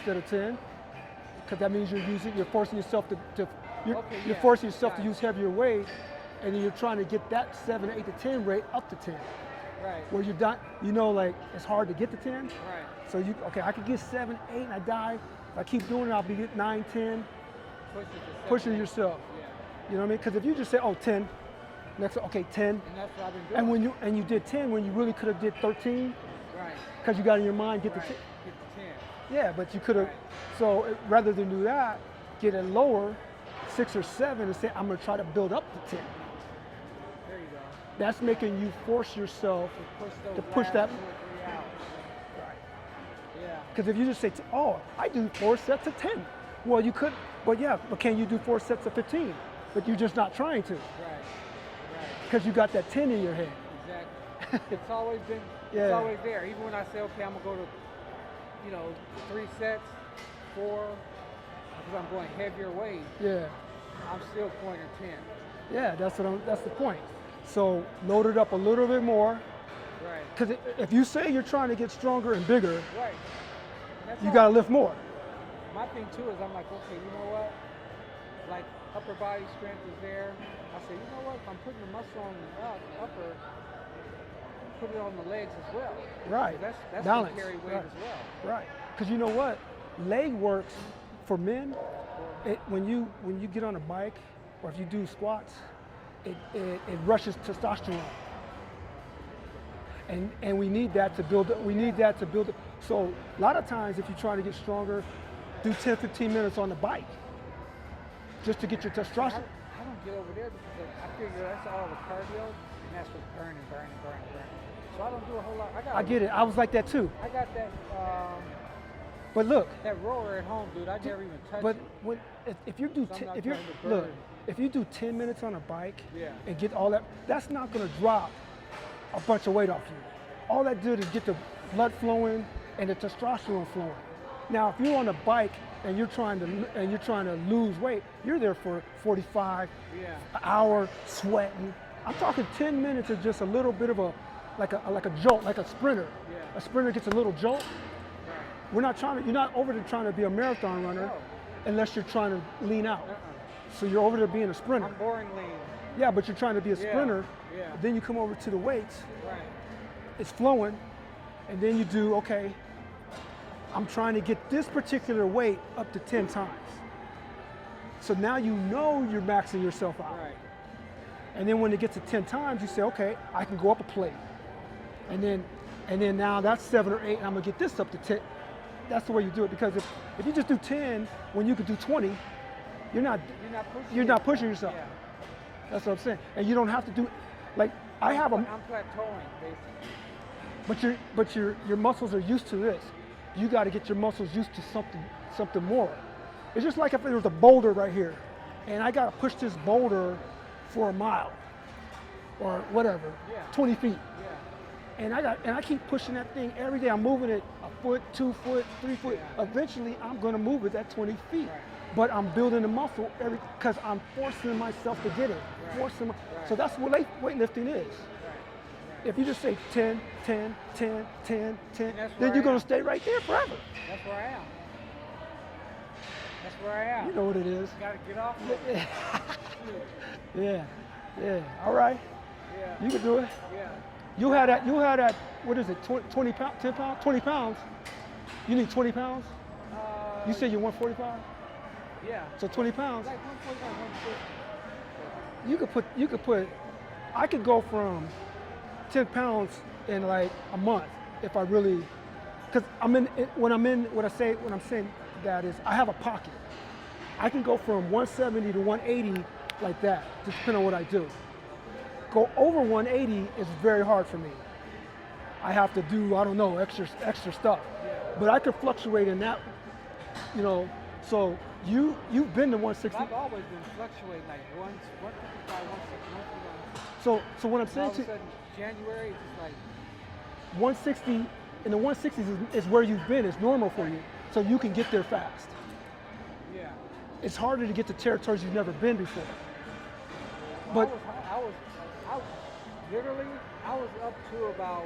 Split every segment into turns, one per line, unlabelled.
instead of 10, because that means you're forcing yourself you're
yeah.
forcing yourself to
Right.
use heavier weight, and then you're trying to get that 7, 8 to 10 rate up to 10.
Right.
Where you're done, like it's hard to get to 10.
Right.
So I could get 7, 8, and I die. If I keep doing it, I'll be at 9, 10. Pushing yourself.
Yeah.
You know what I mean? Because if you just say, oh, 10, next, okay, 10.
And that's what I've been doing.
And you did 10 when you really could have did 13.
Right.
Because you got in your mind, get
Right.
to 10.
Get to 10.
Yeah, but you could have,
Right.
so rather than do that, get it lower, 6 or 7, and say, I'm going to try to build up to 10.
There you go.
That's making you force yourself
To
to push
last
that.
2 or 3 hours.
Right.
Yeah.
Because if you just say, oh, I do 4 sets of 10. Well, you could, but can you do 4 sets of 15? But you're just not trying to.
Right. Right.
Because you got that 10 in your head.
Exactly. It's always been.
Yeah.
It's always there. Even when I say, okay, I'm gonna go to, 3 sets, 4, because I'm going heavier weight.
Yeah.
I'm still pointing 10.
Yeah, that's the point. So load it up a little bit more.
Right.
Because if you say you're trying to get stronger and bigger,
Right. That's
you
all.
got to lift more.
My thing too is I'm like, okay, you know what? Like upper body strength is there. I say, you know what? If I'm putting the muscle on the upper, put it on the legs as well.
Right.
That's
Balance.
gonna carry weight
Right.
as well.
Right. Because you know what? Leg works for men. When you get on a bike or if you do squats, it rushes testosterone. And we need that to build it. We need that to build it. So a lot of times if you're trying to get stronger, do 10, 15 minutes on the bike just to get your testosterone.
I don't get over there because I figure that's all the cardio and that's what's burning. So I don't do a whole lot.
I get it. I was like that too.
I got that
But look,
that rower at home, dude. I never even touched
but
it.
if you do
So I'm not trying to
look,
burn.
if you do 10 minutes on a bike
Yeah.
and get all that, that's not going to drop a bunch of weight off you. All that did is get the blood flowing and the testosterone flowing. Now, if you're on a bike and you're trying to lose weight, you're there for 45 an hour sweating. I'm talking 10 minutes is just a little bit of like a jolt, like a sprinter.
Yeah.
A sprinter gets a little jolt.
Right.
You're not over there trying to be a marathon runner
No.
unless you're trying to lean out.
Uh-uh.
So you're over there being a sprinter.
I'm boring lean.
Yeah, but you're trying to be a sprinter.
Yeah.
Then you come over to the weights,
Right.
it's flowing, and then you do, okay, I'm trying to get this particular weight up to 10 times. So now you know you're maxing yourself out.
Right.
And then when it gets to 10 times, you say, okay, I can go up a plate. And then now that's 7 or 8, and I'm gonna get this up to 10. That's the way you do it, because if you just do 10 when you could do 20, you're not pushing yourself.
Yeah.
That's what I'm saying. And you don't have to do, like, I'm
plateauing basically.
but your muscles are used to this. You got to get your muscles used to something more. It's just like if there was a boulder right here, and I got to push this boulder for a mile, or whatever, 20 feet.
Yeah.
And I keep pushing that thing every day. I'm moving it a foot, 2 foot, 3 foot.
Yeah.
Eventually, I'm going to move it that 20 feet.
Right.
But I'm building the muscle because I'm forcing myself to get it.
Right.
So that's what weightlifting is. If you just say 10, 10, 10, 10, 10, then you're going to stay right there forever.
That's where I am. That's where I am.
You know what it is.
Got to get off of it.
Yeah. All right.
Yeah.
You can do it.
Yeah.
You had that, what is it, 20 pounds, 10 pounds, 20 pounds? You need 20 pounds? You said you're 145?
Yeah.
So 20 pounds.
Like 145, 150.
You could put, I could go from 10 pounds in like a month if I really, because when I'm saying that is I have a pocket. I can go from 170 to 180 like that, just depending on what I do. Go over 180 is very hard for me. I have to do, I don't know, extra stuff.
Yeah.
But I could fluctuate in that, so you've been to 160.
I've always been fluctuating like 155, 160, 161.
So what I'm
All
saying
of a sudden, January, it's just like
160, in the 160s is where you've been. It's normal for you. So you can get there fast.
yeah.
It's harder to get to territories you've never been before. But
I was literally, I was up to about,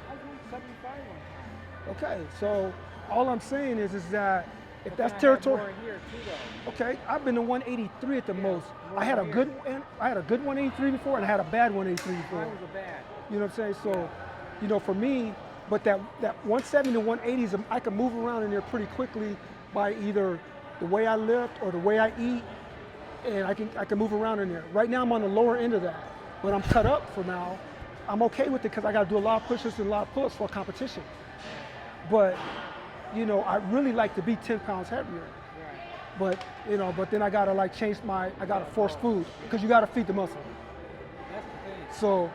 I was 175 one time.
Okay, so all I'm saying is that if
But
that's
then I had
territory,
more in here too, though.
okay, I've been to 183 at the
Yeah,
most.
more
I had a
here.
good, I had a good 183 before, and I had a bad 183 before.
Mine was a bad.
You know what I'm saying? So,
Yeah.
you know, for me, but that 170 to 180s, I can move around in there pretty quickly by either the way I lift or the way I eat, and I can move around in there. Right now, I'm on the lower end of that, but I'm cut up for now. I'm okay with it because I got to do a lot of pushes and a lot of pull-ups for competition. But, you know, I really like to be 10 pounds heavier.
Right.
But, you know, but then I gotta like change I gotta force food because you gotta feed the muscle.
That's the thing.
So,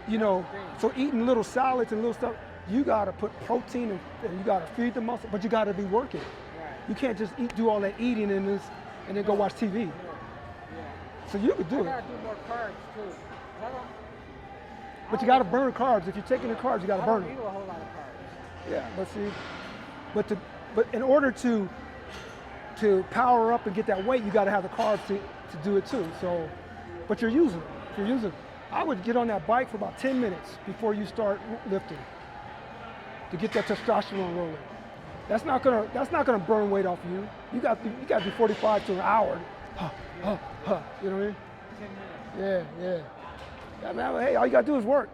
you know,
That's
so eating little salads and little stuff, you gotta put protein and you gotta feed the muscle, but you gotta be working.
Right.
You can't just do all that eating and then go watch TV.
Yeah.
So you could
I
do it,
gotta do more carbs too.
but you gotta burn carbs. If you're taking the carbs, you gotta
I
burn
don't
them.
eat a whole lot of carbs.
Yeah, but see, but in order to power up and get that weight, you got to have the carbs to do it too. So, but you're using it. If you're using it, I would get on that bike for about 10 minutes before you start lifting to get that testosterone rolling. That's not gonna burn weight off of you. You got to do 45 to an hour. You know what I mean?
10 minutes.
Yeah. Yeah, man. Hey, all you got to do is work.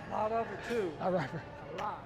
A lot of it too.
All right.
A lot.